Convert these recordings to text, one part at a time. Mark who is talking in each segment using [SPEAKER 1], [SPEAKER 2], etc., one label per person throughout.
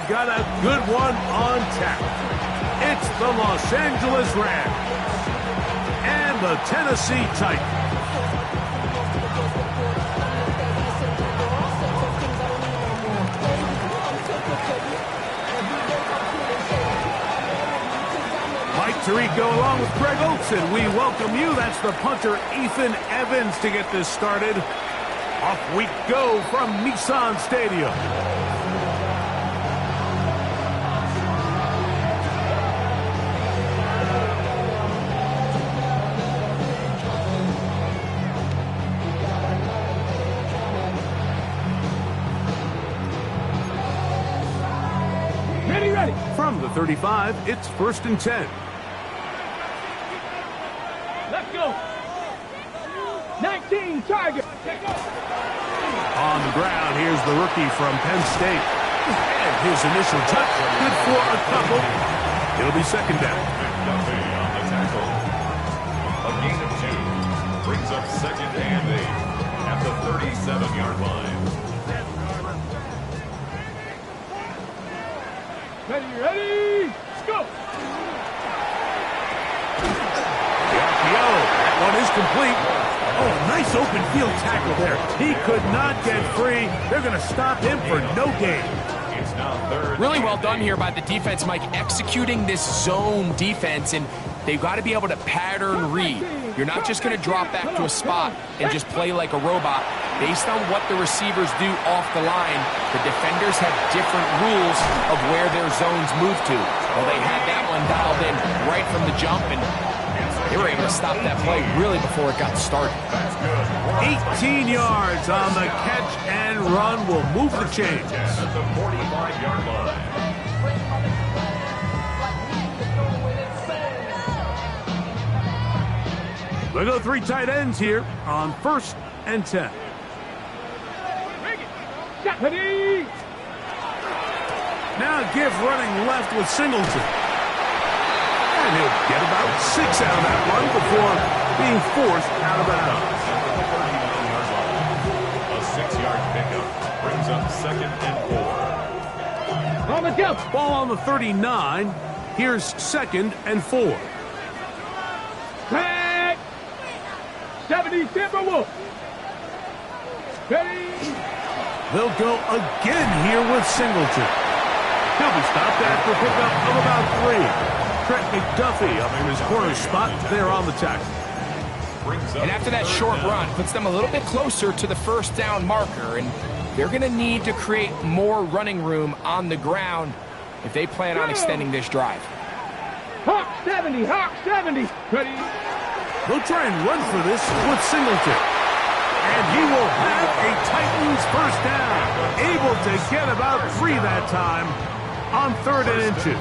[SPEAKER 1] got a good one on tap. It's the Los Angeles Rams and the Tennessee Titans. Mike Tirico along with Greg Olsen. We welcome you. That's the punter, Ethan Evans, to get this started. Off we go from Nissan Stadium.
[SPEAKER 2] Ready.
[SPEAKER 1] From the 35, it's 1st and 10.
[SPEAKER 2] Let's go. 19, target.
[SPEAKER 1] On the ground, here's the rookie from Penn State. And his initial touch, good for a couple. It'll be 2nd down.
[SPEAKER 3] McDuffie on the tackle. A gain of 2 brings up 2nd and 8 at the 37-yard line.
[SPEAKER 2] Ready. Let's go.
[SPEAKER 1] That one is complete. Oh, nice open field tackle there. He could not get free. They're going to stop him for no gain.
[SPEAKER 3] It's now 3rd.
[SPEAKER 4] Really well done here by the defense, Mike, executing this zone defense, and they've got to be able to pattern read. You're not just going to drop back to a spot and just play like a robot. Based on what the receivers do off the line, the defenders have different rules of where their zones move to. Well, they had that one dialed in right from the jump, and they were able to stop that play really before it got started.
[SPEAKER 1] 18 yards on the catch and run will move the chains.
[SPEAKER 3] At the 45-yard line.
[SPEAKER 1] They go 3 tight ends here on 1st and 10.
[SPEAKER 2] Ready.
[SPEAKER 1] Now give running left with Singleton. And he'll get about 6 out of that run before being forced out of bounds.
[SPEAKER 3] A 6-yard pickup brings up 2nd and 4.
[SPEAKER 2] On the jump.
[SPEAKER 1] Ball on the 39. Here's 2nd and 4.
[SPEAKER 2] Back. 70 Timberwolves. Ready.
[SPEAKER 1] They'll go again here with Singleton. He'll be stopped after a pickup of about 3. Trent McDuffie up in his corner spot there on the tackle.
[SPEAKER 4] And after that short run, puts them a little bit closer to the 1st down marker, and they're going to need to create more running room on the ground if they plan on extending this drive.
[SPEAKER 2] Hawk 70. Ready.
[SPEAKER 1] They'll try and run for this with Singleton. And he will have a Titans 1st down. Able to get about 3 that time on 3rd and inches.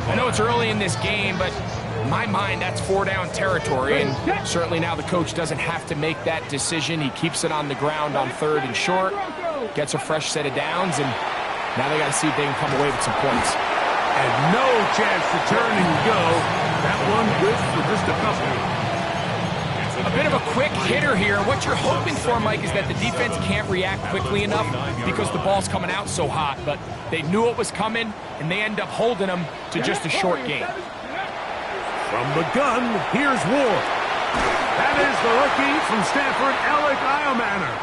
[SPEAKER 4] I know it's early in this game, but in my mind, that's 4-down territory, and certainly now the coach doesn't have to make that decision. He keeps it on the ground on 3rd and short, gets a fresh set of downs, and now they got to see if they can come away with some points.
[SPEAKER 1] And no chance to turn and go. That one good for just a couple.
[SPEAKER 4] A bit of a quick hitter here. What you're hoping for, Mike, is that the defense can't react quickly enough because the ball's coming out so hot, but they knew it was coming, and they end up holding them to just a short gain.
[SPEAKER 1] From the gun, here's Ward. That is the rookie from Stanford, Alec Iomanner.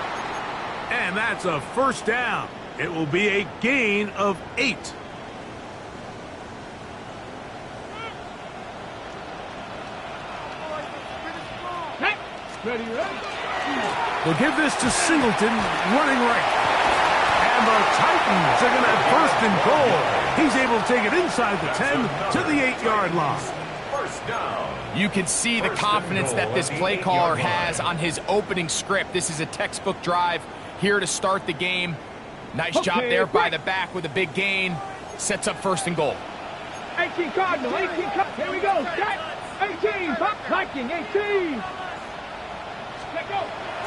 [SPEAKER 1] And that's a 1st down. It will be a gain of 8.
[SPEAKER 2] Ready.
[SPEAKER 1] We'll give this to Singleton, running right. And the Titans are going to have 1st and goal. He's able to take it inside the 10 to the 8-yard line.
[SPEAKER 3] 1st down.
[SPEAKER 4] You can see the confidence that this play caller has on his opening script. This is a textbook drive here to start the game. Nice job there by the back with a big gain. Sets up 1st and goal.
[SPEAKER 2] 18 Cardinal. 18 Cardinal. Here we go. 18. Viking. 18.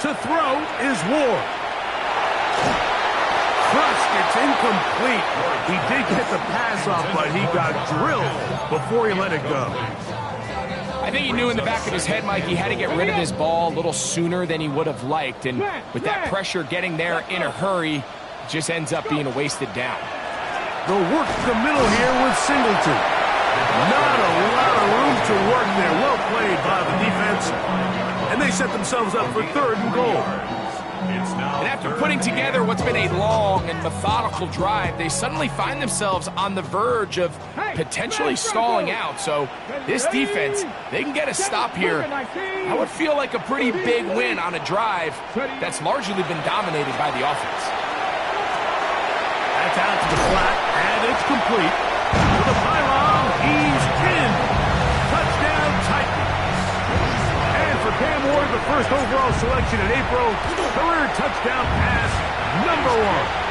[SPEAKER 1] To throw is Ward. Crushed, it's incomplete. He did get the pass off, but he got drilled before he let it go.
[SPEAKER 4] I think he knew in the back of his head, Mike, he had to get rid of this ball a little sooner than he would have liked. And with that pressure getting there in a hurry, it just ends up being a wasted down.
[SPEAKER 1] They'll work the middle here with Singleton. Not a lot of room to work there. Well played by the defense. And they set themselves up for 3rd and goal.
[SPEAKER 4] And after putting together what's been a long and methodical drive, they suddenly find themselves on the verge of potentially stalling out. So this defense, they can get a stop here. I would feel like a pretty big win on a drive that's largely been dominated by the offense.
[SPEAKER 1] That's out to the flat, and it's complete. To the pylon, he's in. Touchdown, Titans. And for Cam Ward, the first overall selection in April, career touchdown pass number 1.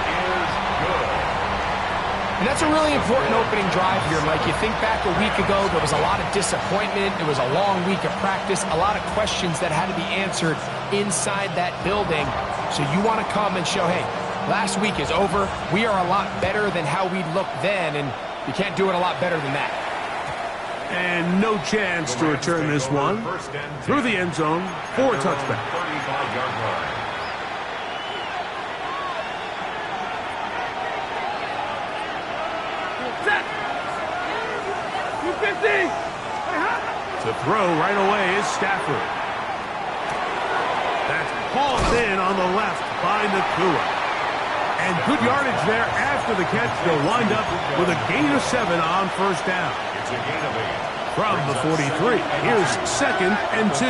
[SPEAKER 4] And that's a really important opening drive here, Mike. You think back a week ago, there was a lot of disappointment. It was a long week of practice, a lot of questions that had to be answered inside that building. So you want to come and show, hey, last week is over. We are a lot better than how we looked then, and you can't do it a lot better than that.
[SPEAKER 1] And no chance to return this one through the end zone for a touchback.
[SPEAKER 3] 35-yard line.
[SPEAKER 1] To throw right away is Stafford. That's hauled in on the left by Nakua. And good yardage there after the catch. They'll wind up with a gain of 7 on first down.
[SPEAKER 3] It's a gain of 8.
[SPEAKER 1] From the 43, here's 2nd and 2.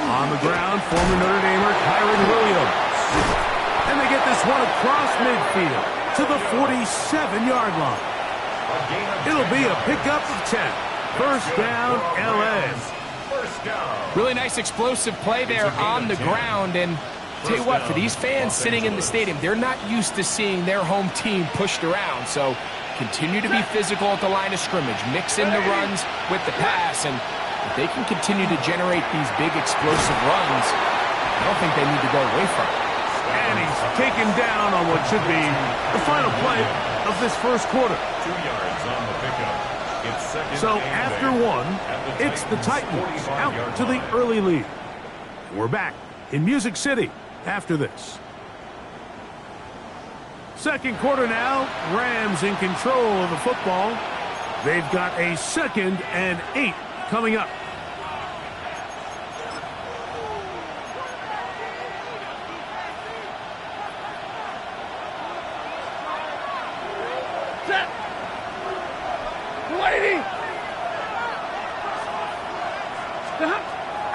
[SPEAKER 1] On the ground, former Notre Damer Kyren Williams. And they get this one across midfield to the 47-yard line. It'll be a pickup of 10. First down, L.A.
[SPEAKER 4] Really nice explosive play there on the ground. And tell you what, for these fans sitting in the stadium, they're not used to seeing their home team pushed around. So continue to be physical at the line of scrimmage. Mix in the runs with the pass. And if they can continue to generate these big explosive runs, I don't think they need to go away from it.
[SPEAKER 1] And he's taken down on what should be the final play of this first quarter.
[SPEAKER 3] 2 yards on the pickup. It's second
[SPEAKER 1] So
[SPEAKER 3] and
[SPEAKER 1] after
[SPEAKER 3] 8.
[SPEAKER 1] one, it's the Titans out to the early lead. We're back in Music City after this. Second quarter now, Rams in control of the football. They've got a 2nd and 8 coming up.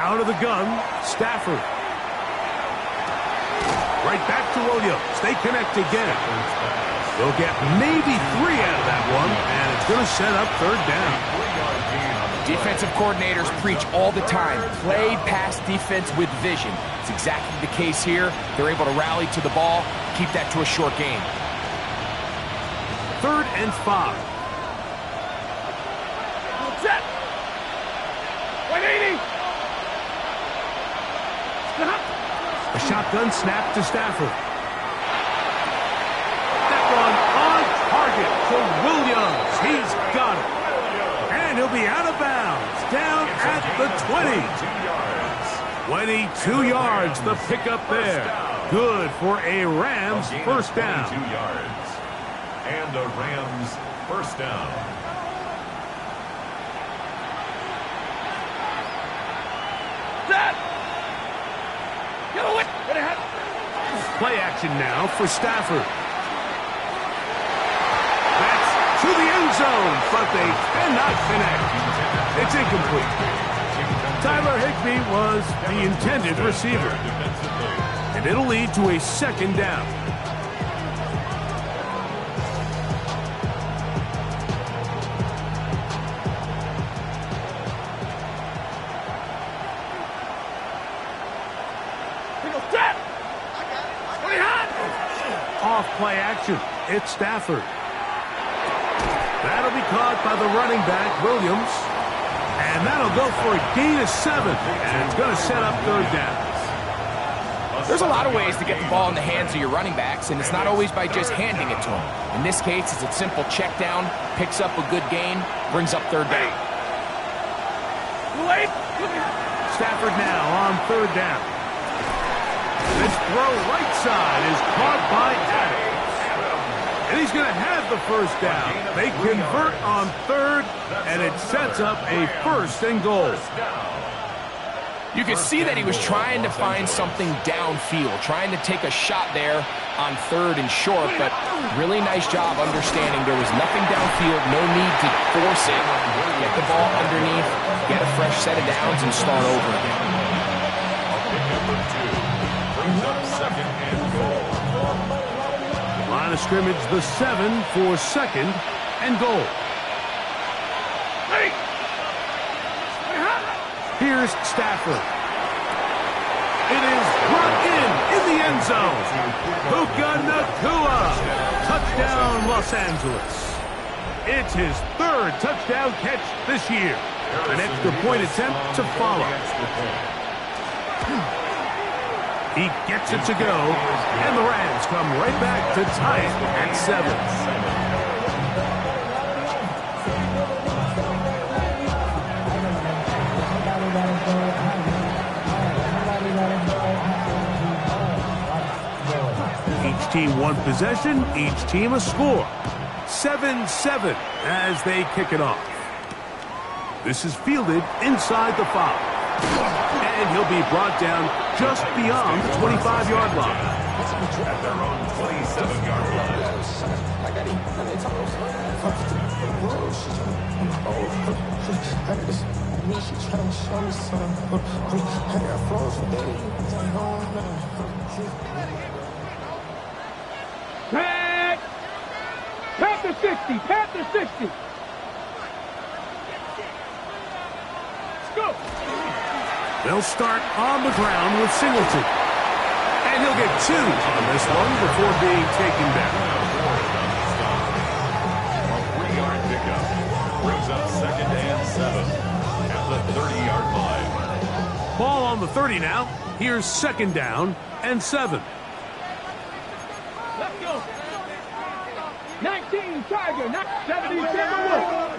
[SPEAKER 1] Out of the gun, Stafford. Right back to Williams. They connect again. They'll get maybe 3 out of that one, and it's going to set up 3rd down.
[SPEAKER 4] Defensive coordinators preach all the time, play pass defense with vision. It's exactly the case here. They're able to rally to the ball, keep that to a short game.
[SPEAKER 1] 3rd and 5.
[SPEAKER 2] Set. 180.
[SPEAKER 1] A shotgun snap to Stafford. That one on target to Williams. He's got it. And he'll be out of bounds, down at the 20. 22 yards, the pickup there. Good for a Rams first down.
[SPEAKER 3] 2 yards. And a Rams first down.
[SPEAKER 1] Play action now for Stafford. That's to the end zone, but they cannot connect. It's incomplete. Tyler Higbee was the intended receiver. And it'll lead to a 2nd down. Off play action. It's Stafford. That'll be caught by the running back, Williams. And that'll go for a gain of 7. And it's going to set up 3rd down.
[SPEAKER 4] There's a lot of ways to get the ball in the hands of your running backs, and it's not always by just handing it to them. In this case, it's a simple check down, picks up a good gain, brings up 3rd down.
[SPEAKER 1] Stafford now on 3rd down. This throw right side is caught by Adams. going to have the first down. They convert on third, and it sets up a 1st and goal.
[SPEAKER 4] You could see that he was trying to find something downfield, trying to take a shot there on 3rd and short, but really nice job understanding there was nothing downfield, no need to force it. Get the ball underneath, get a fresh set of downs, and start over again.
[SPEAKER 3] Number 2 brings up 2nd and goal.
[SPEAKER 1] Line of scrimmage, the 7 for 2nd and goal. Here's Stafford. It is brought in the end zone. Puka Nacua. Touchdown, Los Angeles. It's his 3rd touchdown catch this year. An extra point attempt to follow. He gets it to go, and the Rams come right back to tie it at 7. Each team one possession, each team a score. 7-7 as they kick it off. This is fielded inside the 5. And he'll be brought down just beyond the 25-yard line.
[SPEAKER 3] At their own 27-yard
[SPEAKER 2] Tag! Panther 60! Panther 60! Let's go!
[SPEAKER 1] They'll start on the ground with Singleton. And he'll get 2 on this one before being taken down.
[SPEAKER 3] A 3-yard pickup brings up 2nd and 7 at the 30-yard line.
[SPEAKER 1] Ball on the 30 now. Here's 2nd down and 7.
[SPEAKER 2] Let's go! 19 Tiger, 70 Timberwolves,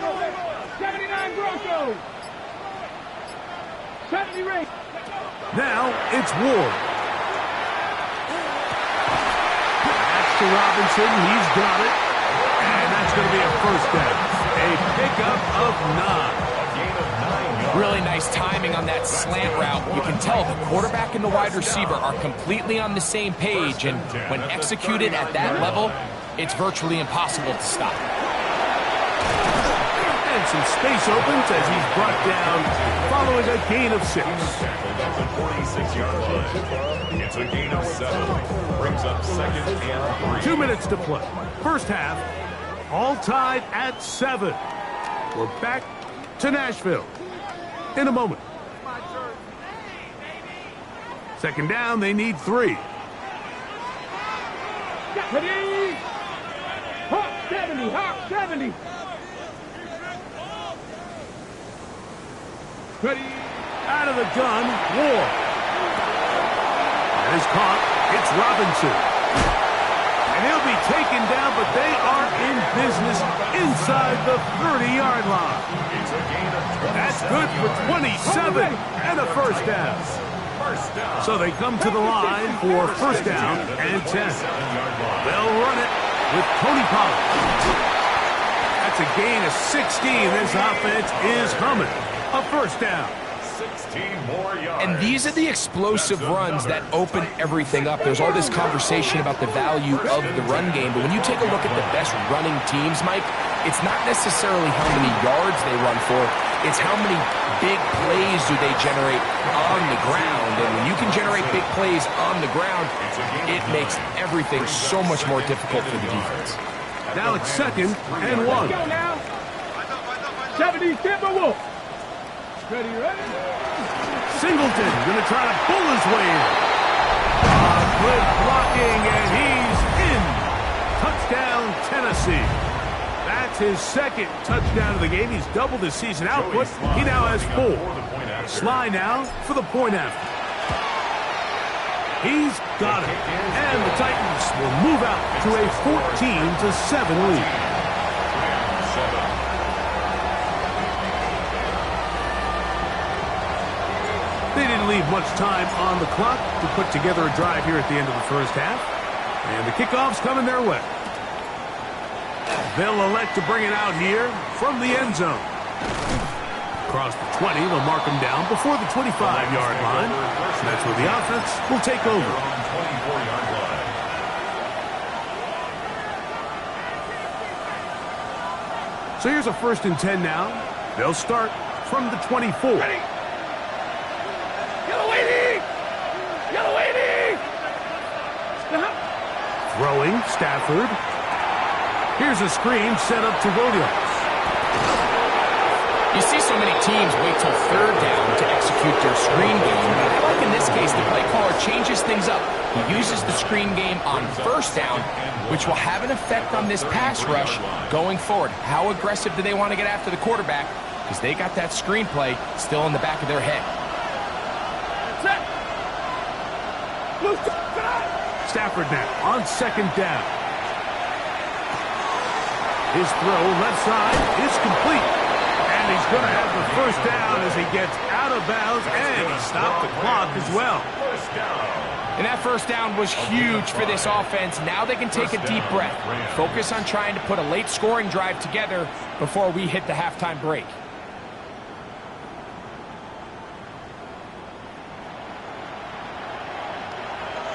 [SPEAKER 2] 79 Broncos, 70 Ravens.
[SPEAKER 1] Now it's Ward. That's to Robinson. He's got it. And that's going to be a 1st down. A pickup of 9.
[SPEAKER 4] Really nice timing on that slant route. You can tell the quarterback and the wide receiver are completely on the same page, and when executed at that level, it's virtually impossible to stop.
[SPEAKER 1] And some space opens as he's brought down following a gain of 6.
[SPEAKER 3] Tackled at the 46-yard line. It's a gain of 7. Brings up 2nd and 3.
[SPEAKER 1] 2 minutes to play. First half, all tied at 7. We're back to Nashville in a moment. 2nd down, they need 3.
[SPEAKER 2] Ready? Hawk 70, Hawk 70. Ready?
[SPEAKER 1] Out of the gun, Ward. That is caught. It's Robinson. And he'll be taken down, but they are in business inside the 30-yard line. That's good for 27 and a 1st down. So they come to the line for 1st down and 10. They'll run it with Tony Pollard. That's a gain of 16. This offense is humming. A 1st down.
[SPEAKER 3] 16 more yards.
[SPEAKER 4] And these are the explosive runs that open everything up. There's all this conversation about the value of the run game, but when you take a look at the best running teams, Mike, it's not necessarily how many yards they run for, it's how many big plays do they generate on the ground. And when you can generate big plays on the ground, it makes everything so much more difficult for the defense.
[SPEAKER 1] Now it's 2nd and 1.
[SPEAKER 2] Let's go now. 70 Timberwolves. Ready, ready?
[SPEAKER 1] Singleton going to try to pull his way in. Good blocking, and he's in. Touchdown, Tennessee. That's his 2nd touchdown of the game. He's doubled his season output. He now has 4. Sly now for the point after. He's got it. And the Titans will move out to a 14-7 lead. They didn't leave much time on the clock to put together a drive here at the end of the first half. And the kickoff's coming their way. They'll elect to bring it out here from the end zone. Across the 20, they'll mark him down before the 25-yard line. And that's where the offense will take over.
[SPEAKER 3] On 24-yard line.
[SPEAKER 1] So here's a 1st and 10 now. They'll start from the 24.
[SPEAKER 2] Ready. Yellow 80! Yellow 80!
[SPEAKER 1] Throwing, Stafford. Here's a screen set up to Williams.
[SPEAKER 4] You see so many teams wait till 3rd down to execute their screen game, but I like in this case the play caller changes things up. He uses the screen game on 1st down, which will have an effect on this pass rush going forward. How aggressive do they want to get after the quarterback? Because they got that screen play still in the back of their head.
[SPEAKER 1] Stafford now on 2nd down. His throw left side is complete. And he's going to have the 1st down as he gets out of bounds, and he stopped the clock as well.
[SPEAKER 4] And that 1st down was huge for this offense. Now they can take a deep breath. Focus on trying to put a late scoring drive together before we hit the halftime break.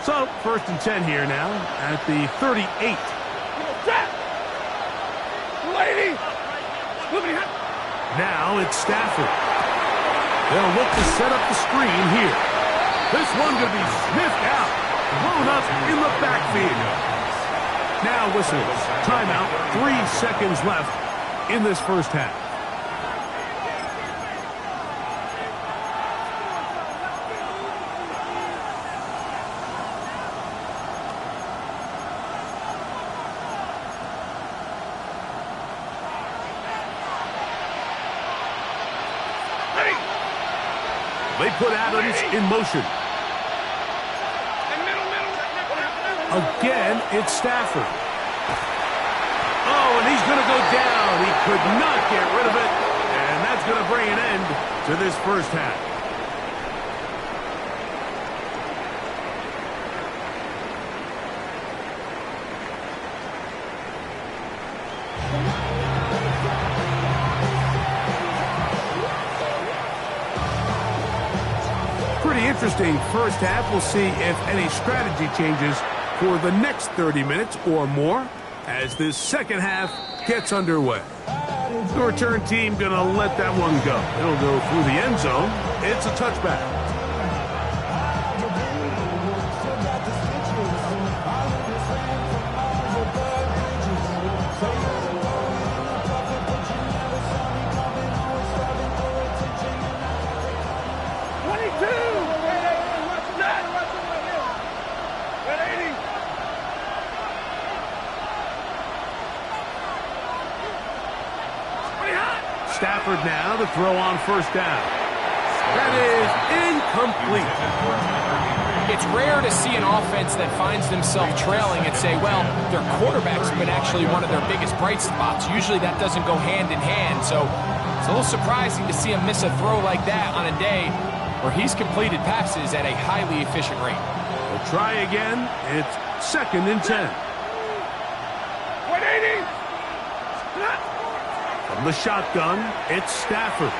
[SPEAKER 1] So, 1st and 10 here now at the 38.
[SPEAKER 2] Lady!
[SPEAKER 1] Now it's Stafford. They'll look to set up the screen here. This one going to be sniffed out, thrown up in the backfield. Now whistles. Timeout. 3 seconds left in this 1st half. They put Adams in motion. Again, it's Stafford. Oh, and he's going to go down. He could not get rid of it. And that's going to bring an end to this 1st half. Interesting 1st half. We'll see if any strategy changes for the next 30 minutes or more as this 2nd half gets underway. The return team going to let that one go. It'll go through the end zone. It's a touchback. Stafford now to throw on 1st down. That is incomplete.
[SPEAKER 4] It's rare to see an offense that finds themselves trailing and say, well, their quarterback's been actually one of their biggest bright spots. Usually that doesn't go hand in hand, so it's a little surprising to see him miss a throw like that on a day where he's completed passes at a highly efficient rate.
[SPEAKER 1] We'll try again. It's 2nd and 10.
[SPEAKER 2] 180!
[SPEAKER 1] From the shotgun, it's Stafford.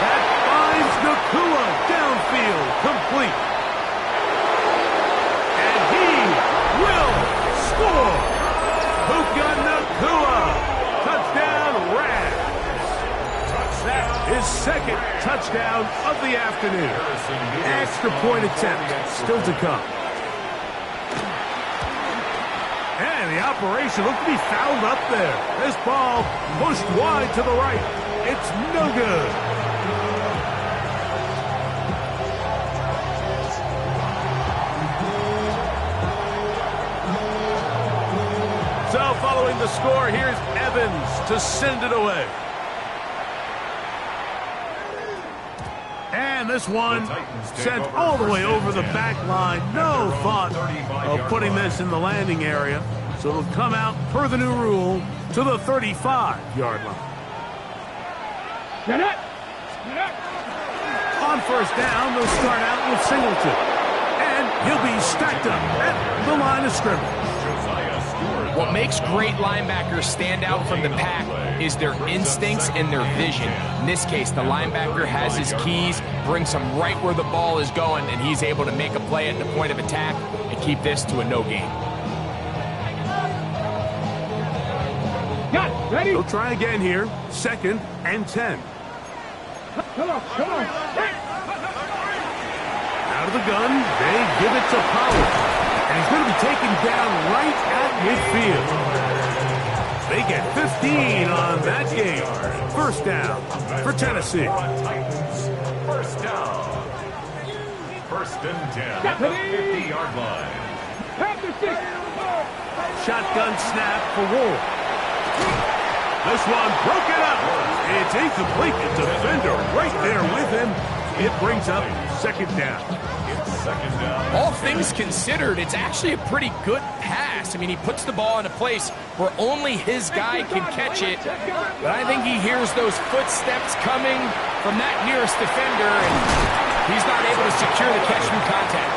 [SPEAKER 1] That finds Nacua downfield, complete. And he will score. Puka Nacua, touchdown Rams. His 2nd touchdown of the afternoon. Extra point attempt still to come. And the operation looked to be fouled up there. This ball pushed wide to the right. It's no good. So following the score, here's Evans to send it away. And this one sent all the way over the back line. No thought of putting this in the landing area. So it'll come out, per the new rule, to the 35-yard line. On 1st down, they'll start out with Singleton. And he'll be stacked up at the line of scrimmage.
[SPEAKER 4] What makes great linebackers stand out from the pack is their instincts and their vision. In this case, the linebacker has his keys, brings him right where the ball is going, and he's able to make a play at the point of attack and keep this to a no gain.
[SPEAKER 2] Got it. Ready?
[SPEAKER 1] He'll try again here. 2nd and 10.
[SPEAKER 2] Come on.
[SPEAKER 1] Out of the gun, they give it to Pollard. And he's going to be taken down right at midfield. They get 15 on that game. 1st down for Tennessee.
[SPEAKER 3] First down. 1st and 10 at the 50-yard line.
[SPEAKER 2] After 6.
[SPEAKER 1] Shotgun snap for Ward. This one broken up. It's incomplete. The defender right there with him. It brings up 2nd down.
[SPEAKER 3] Second down.
[SPEAKER 4] All things considered, it's actually a pretty good pass. I mean, he puts the ball in a place where only his guy can catch it. But I think he hears those footsteps coming from that nearest defender, and he's not able to secure the catch through contact.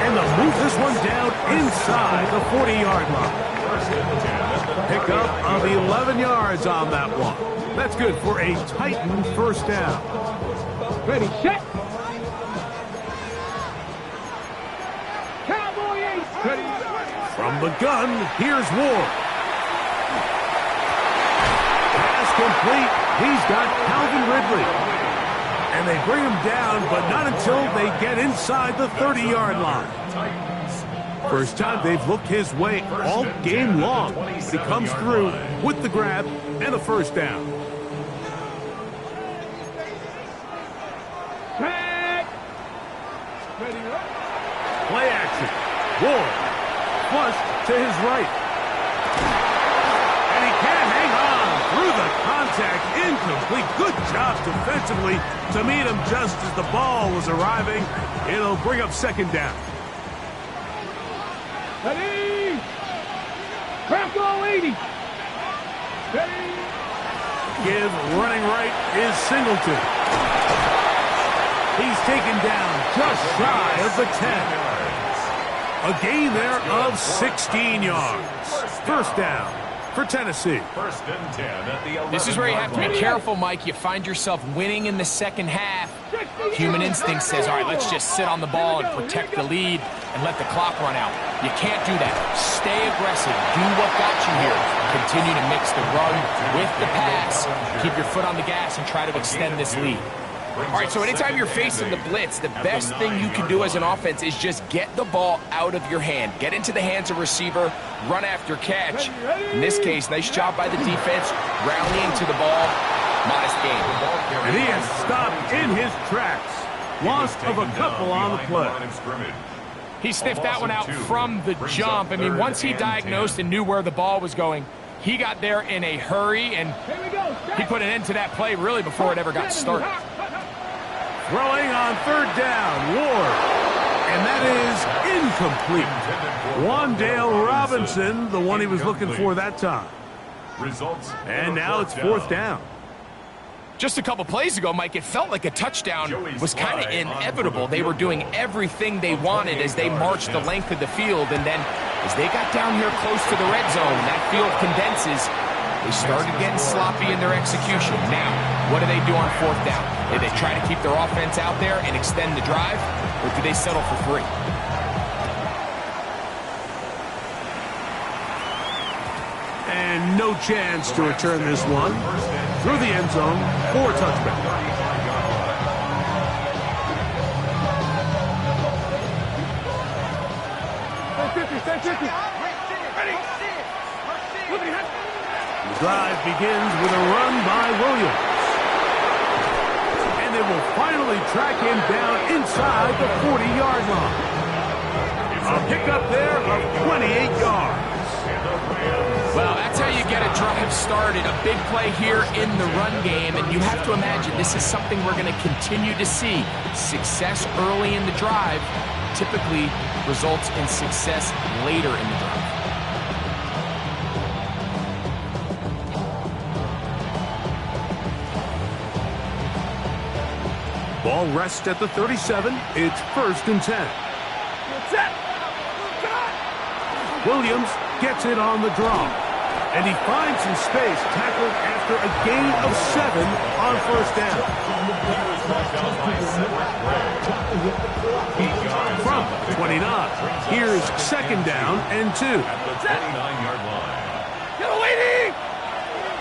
[SPEAKER 1] And they'll move this one down inside the 40-yard line. Pickup of 11 yards on that one. That's good for a Titan 1st down.
[SPEAKER 2] Ready, set. Cowboy 8. Ready.
[SPEAKER 1] From the gun, here's Ward. Pass complete. He's got Calvin Ridley. And they bring him down, but not until they get inside the 30-yard line. First time they've looked his way all game long. He comes through with the grab and a 1st down. Play action. Ward. Flush to his right. And he can't hang on through the contact. Incomplete. Good job defensively to meet him just as the ball was arriving. It'll bring up 2nd down.
[SPEAKER 2] Ready. Bronco 80. Ready.
[SPEAKER 1] Give running right is Singleton. He's taken down just shy of the 10. A gain there of 16 yards. 1st down for Tennessee.
[SPEAKER 3] 1st and 10 at the 11.
[SPEAKER 4] This is where you have to be careful, Mike. You find yourself winning in the 2nd half. Human instinct says, all right, let's just sit on the ball and protect the lead and let the clock run out. You can't do that. Stay aggressive. Do what got you here. Continue to mix the run with the pass. Keep your foot on the gas and try to extend this lead. All right, so anytime you're facing the blitz, the best thing you can do as an offense is just get the ball out of your hand. Get into the hands of receiver, run after catch. In this case, nice job by the defense, rallying to the ball. Modest gain.
[SPEAKER 1] And he has stopped in his tracks. Lost of a couple on the play.
[SPEAKER 4] He sniffed that one out from the jump. I mean, once he diagnosed and knew where the ball was going, he got there in a hurry, and he put an end to that play really before it ever got started.
[SPEAKER 1] Throwing on 3rd down, Ward. And that is incomplete. Wandale Robinson, the one he was looking for that time. And now it's 4th down.
[SPEAKER 4] Just a couple plays ago, Mike, it felt like a touchdown was kind of inevitable. They were doing everything they wanted as they marched the length of the field, and then as they got down here close to the red zone, that field condenses. They started getting sloppy in their execution. Now, what do they do on 4th down? Do they try to keep their offense out there and extend the drive, or do they settle for 3?
[SPEAKER 1] And no chance to return this one through the end zone for a touchback. The drive begins with a run by Williams. And they will finally track him down inside the 40-yard line. A pickup there of 28 yards.
[SPEAKER 4] Well, that's how you get a drive started. A big play here in the run game, and you have to imagine this is something we're going to continue to see. Success early in the drive typically results in success later in the drive.
[SPEAKER 1] Ball rests at the 37. It's 1st and 10. Williams gets it on the draw. And he finds some space, tackled after a gain of 7 on first down. From 29, here's second down and 2.
[SPEAKER 3] At the 29-yard line.
[SPEAKER 2] Yellow 80!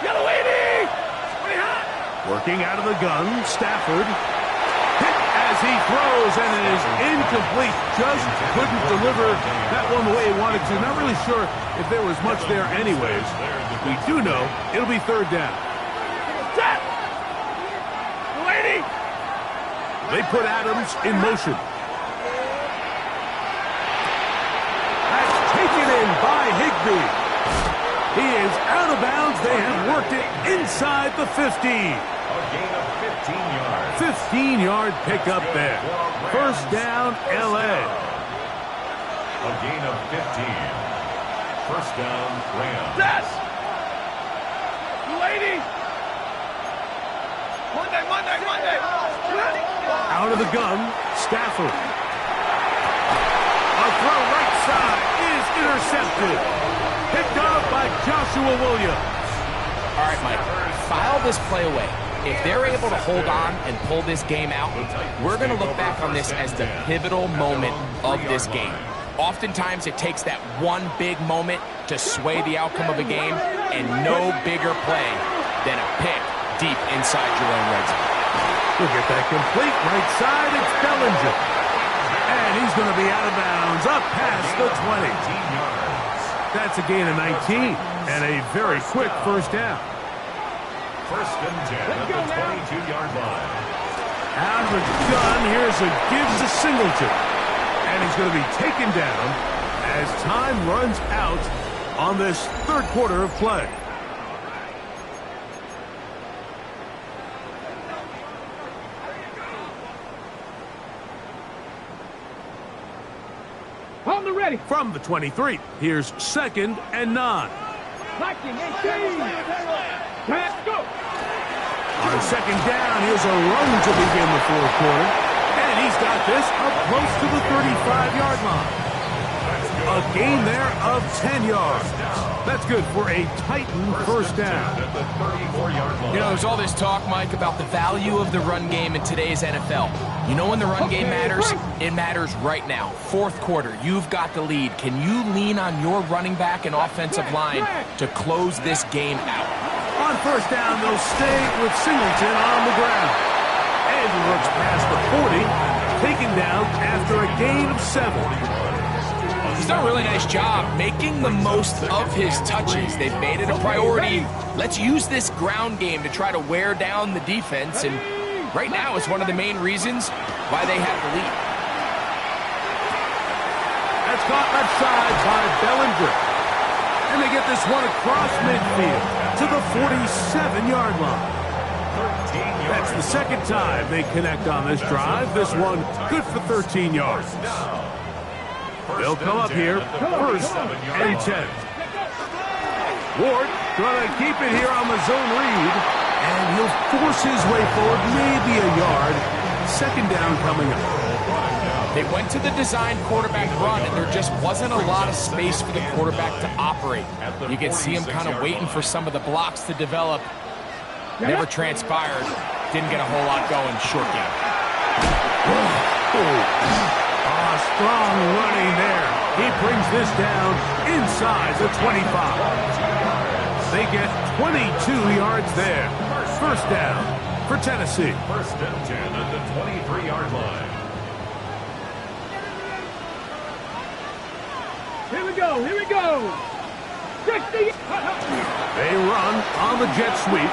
[SPEAKER 2] Yellow 80!
[SPEAKER 1] Working out of the gun, Stafford. Hit as he throws, and it is incomplete. Just couldn't deliver that one the way he wanted to. Not really sure if there was much there anyways. We do know it'll be third down.
[SPEAKER 2] Set! 80!
[SPEAKER 1] They put Adams in motion. That's taken in by Higbee. He is out of bounds. They have worked it inside the 15.
[SPEAKER 3] A gain of 15 yards.
[SPEAKER 1] 15-yard pickup there. First down, L.A.
[SPEAKER 3] A gain of 15. First down, Rams.
[SPEAKER 2] Set! 80! Monday!
[SPEAKER 1] Out of the gun, Stafford. A throw right side is intercepted. Picked up by Joshua Williams.
[SPEAKER 4] All right, Mike, file this play away. If they're able to hold on and pull this game out, we're going to look back on this as the pivotal moment of this game. Oftentimes, it takes that one big moment to sway the outcome of a game, and no bigger play than a pick deep inside your own red zone.
[SPEAKER 1] We'll get that complete right side. It's Bellinger. And he's going to be out of bounds up past the 20. That's a gain of 19 and a very quick first down.
[SPEAKER 3] First and 10 at the 22-yard line.
[SPEAKER 1] Out of the gun, here's a Gibbs to Singleton. And he's going to be taken down as time runs out on this third quarter of play.
[SPEAKER 2] On the ready.
[SPEAKER 1] From the 23, here's second and 9.
[SPEAKER 2] Liking 18! Let's go!
[SPEAKER 1] On second down, here's a run to begin the fourth quarter. And he's got this up close to the 35-yard line. A gain there of 10 yards. That's good for a Titan first down.
[SPEAKER 3] At the 34-yard line.
[SPEAKER 4] You know, there's all this talk, Mike, about the value of the run game in today's NFL. You know when the run game matters? It matters right now. Fourth quarter, you've got the lead. Can you lean on your running back and offensive line to close this game out?
[SPEAKER 1] On first down, they'll stay with Singleton on the ground. And he looks past the 40, taken down after a gain of 7.
[SPEAKER 4] He's done a really nice job making the most of his touches. They've made it a priority. Let's use this ground game to try to wear down the defense, and right now it's one of the main reasons why they have the lead.
[SPEAKER 1] That's caught left side by Bellinger. And they get this one across midfield to the 47-yard line. That's the second time they connect on this drive. This one good for 13 yards. They'll come up here, first and 10. Ward gonna keep it here on the zone read, and he'll force his way forward, maybe a yard. Second down coming up.
[SPEAKER 4] They went to the design quarterback run, and there just wasn't a lot of space for the quarterback to operate. You can see him kind of waiting for some of the blocks to develop. Never transpired. Didn't get a whole lot going. Short game.
[SPEAKER 1] Strong running there. He brings this down inside the 25. They get 22 yards there. First down for Tennessee.
[SPEAKER 3] First and 10 at the 23-yard line.
[SPEAKER 2] Here we go! 60!
[SPEAKER 1] They run on the jet sweep.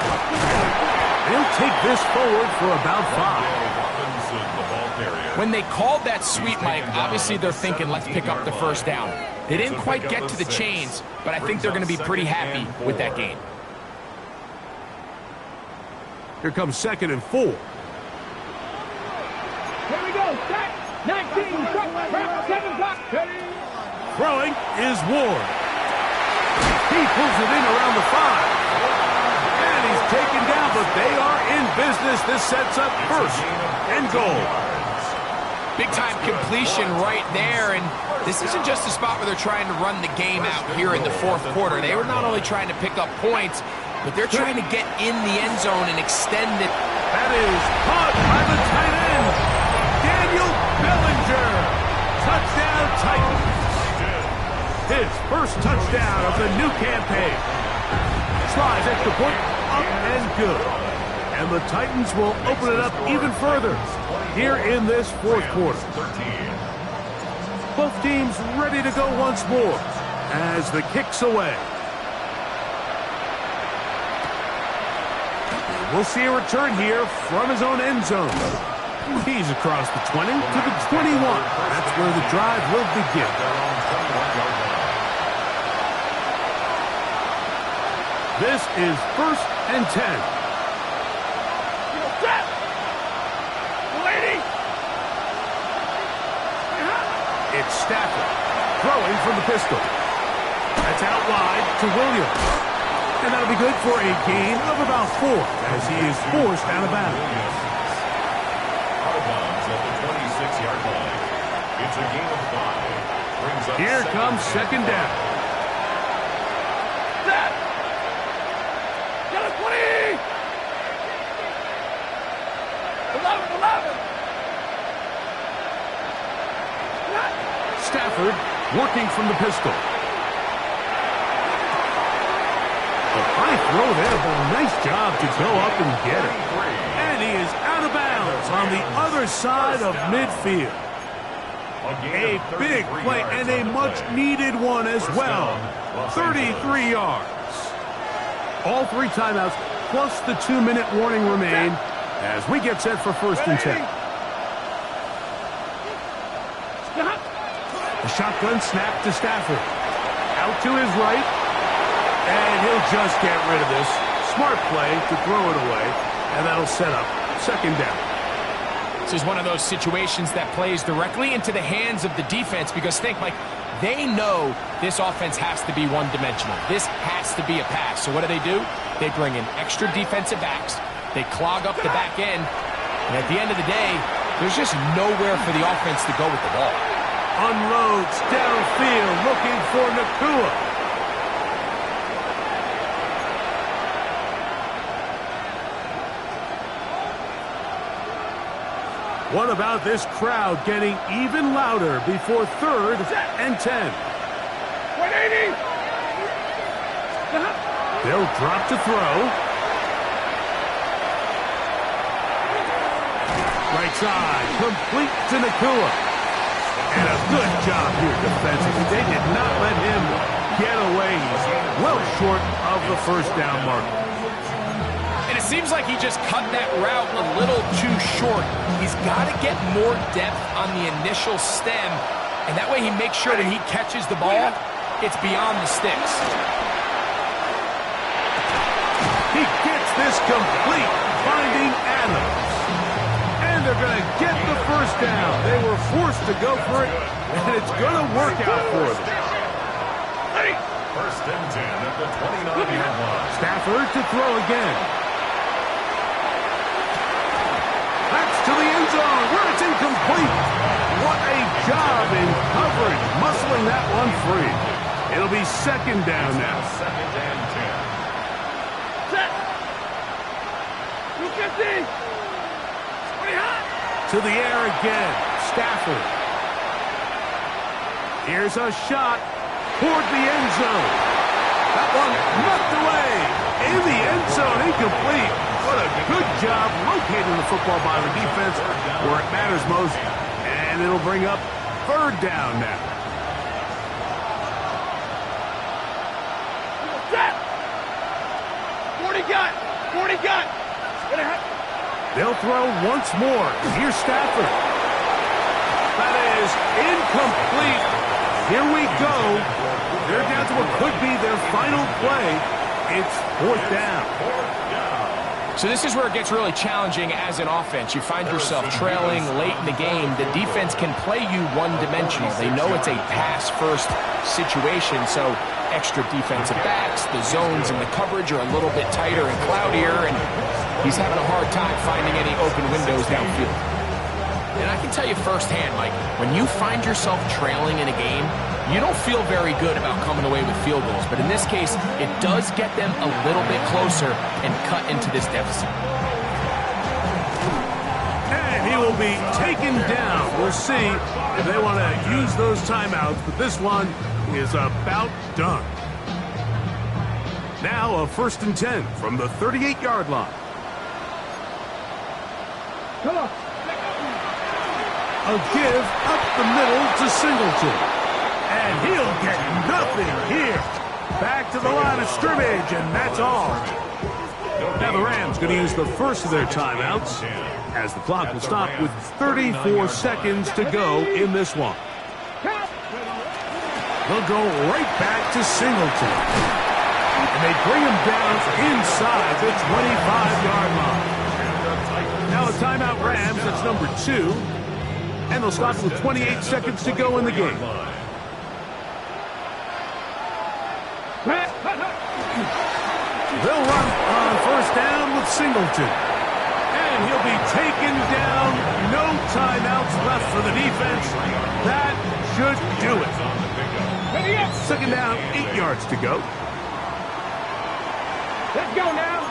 [SPEAKER 1] They'll take this forward for about 5.
[SPEAKER 4] When they called that sweep, Mike, obviously they're thinking, let's pick up the first down. They didn't quite get to the chains, but I think they're going to be pretty happy with that gain.
[SPEAKER 1] Here comes second and 4.
[SPEAKER 2] Here we go! Set! 19! Truck! 7 o'clock!
[SPEAKER 1] Throwing is Ward. He pulls it in around the 5. And he's taken down, but they are in business. This sets up first and goal.
[SPEAKER 4] Big-time completion right there, and this isn't just a spot where they're trying to run the game out here in the fourth quarter. They were not only trying to pick up points, but they're trying to get in the end zone and extend it.
[SPEAKER 1] That is caught by the tight end, Daniel Bellinger. Touchdown Titans. His first touchdown of the new campaign. Slides extra point, up and good. And the Titans will open it up even further here in this fourth quarter. Both teams ready to go once more as the kick's away. We'll see a return here from his own end zone. He's across the 20 to the 21. That's where the drive will begin. This is 1st and 10. It's Stafford throwing from the pistol. That's out wide to Williams. And that'll be good for a gain of about 4 as he is forced out of bounds.
[SPEAKER 3] Out of bounds at the 26-yard line. It's a gain of 5. Brings up
[SPEAKER 1] Here comes second down.
[SPEAKER 2] Get a 20! 11!
[SPEAKER 1] Stafford working from the pistol. A high throw there, but a nice job to go up and get it. And he is out of bounds on the other side of midfield. A big play and a much-needed one as well. 33 yards. All 3 timeouts plus the 2-minute warning remain as we get set for 1st and 10. A shotgun snap to Stafford. Out to his right. And he'll just get rid of this. Smart play to throw it away. And that'll set up second down.
[SPEAKER 4] This is one of those situations that plays directly into the hands of the defense because think, Mike, they know this offense has to be one-dimensional. This has to be a pass. So what do? They bring in extra defensive backs. They clog up the back end. And at the end of the day, there's just nowhere for the offense to go with the ball.
[SPEAKER 1] Unloads downfield looking for Nacua. What about this crowd getting even louder before 3rd and 10?
[SPEAKER 2] 180!
[SPEAKER 1] They'll drop to throw. Right side, complete to Nacua. And a good job here defensively. They did not let him get away. He's well short of the first down marker.
[SPEAKER 4] And it seems like he just cut that route a little too short. He's got to get more depth on the initial stem, and that way he makes sure when he catches the ball, it's beyond the sticks.
[SPEAKER 1] He gets this complete, finding Adams. And they're going to get the first down. They were forced to go for it, and it's going to work out for them.
[SPEAKER 3] 1st and 10 at the 29-yard line.
[SPEAKER 1] Stafford to throw again. That's to the end zone where it's incomplete. What a job in coverage, muscling that one free. It'll be second down now.
[SPEAKER 3] 2nd and 10.
[SPEAKER 2] Set! 250!
[SPEAKER 1] To the air again, Stafford. Here's a shot toward the end zone. That one knocked away. In the end zone, incomplete. What a good job locating the football by the defense where it matters most. And it'll bring up 3rd down now.
[SPEAKER 2] Set! 40 gun! 40 gun!
[SPEAKER 1] They'll throw once more. Here's Stafford. That is incomplete. Here we go. They're down to what could be their final play. It's 4th down.
[SPEAKER 4] So this is where it gets really challenging as an offense. You find yourself trailing late in the game. The defense can play you one-dimensional. They know it's a pass-first situation, so extra defensive backs, the zones and the coverage are a little bit tighter and cloudier, and he's having a hard time finding any open windows downfield. And I can tell you firsthand, Mike, when you find yourself trailing in a game, you don't feel very good about coming away with field goals. But in this case, it does get them a little bit closer and cut into this deficit.
[SPEAKER 1] And he will be taken down. We'll see if they want to use those timeouts, but this one is about done. Now a 1st and 10 from the 38-yard line.
[SPEAKER 2] Come on.
[SPEAKER 1] A give up the middle to Singleton. And he'll get nothing here. Back to the line of scrimmage, and that's all. Now the Rams going to use the first of their timeouts, as the clock will stop with 34 seconds to go in this one. They'll go right back to Singleton. And they bring him down inside the 25-yard line. Now a timeout Rams, that's number 2. And they'll stop with 28 seconds to go in the game. They'll run on 1st down with Singleton. And he'll be taken down. No timeouts left for the defense. That should do it. 2nd down, 8 yards to go.
[SPEAKER 2] Let's go now.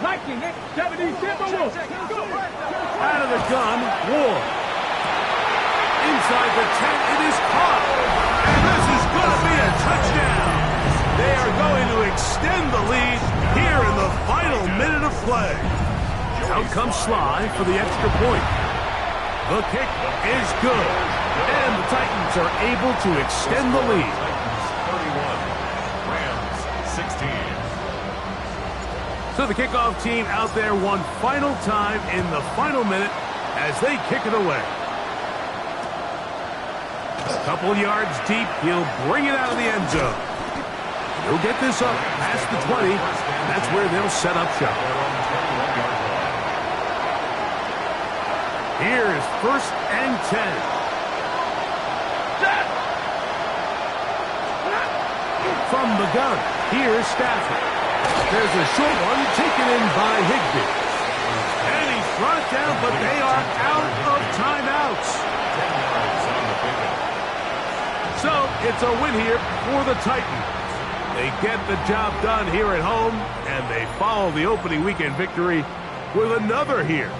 [SPEAKER 2] Liking it. 70 Timberwolves.
[SPEAKER 1] Out of the gun, Ward. Inside the 10, it is caught. And this is going to be a touchdown. They are going to extend the lead here in the final minute of play. Out comes Sly for the extra point. The kick is good. And the Titans are able to extend the lead.
[SPEAKER 3] 31, Rams 16.
[SPEAKER 1] So the kickoff team out there one final time in the final minute as they kick it away. A couple yards deep, he'll bring it out of the end zone. He'll get this up past the 20. That's where they'll set up shop. Here's 1st and 10. From the gun, here's Stafford. There's a short one taken in by Higbee. And he's brought down, but they are out of timeouts. So it's a win here for the Titans. They get the job done here at home, and they follow the opening weekend victory with another here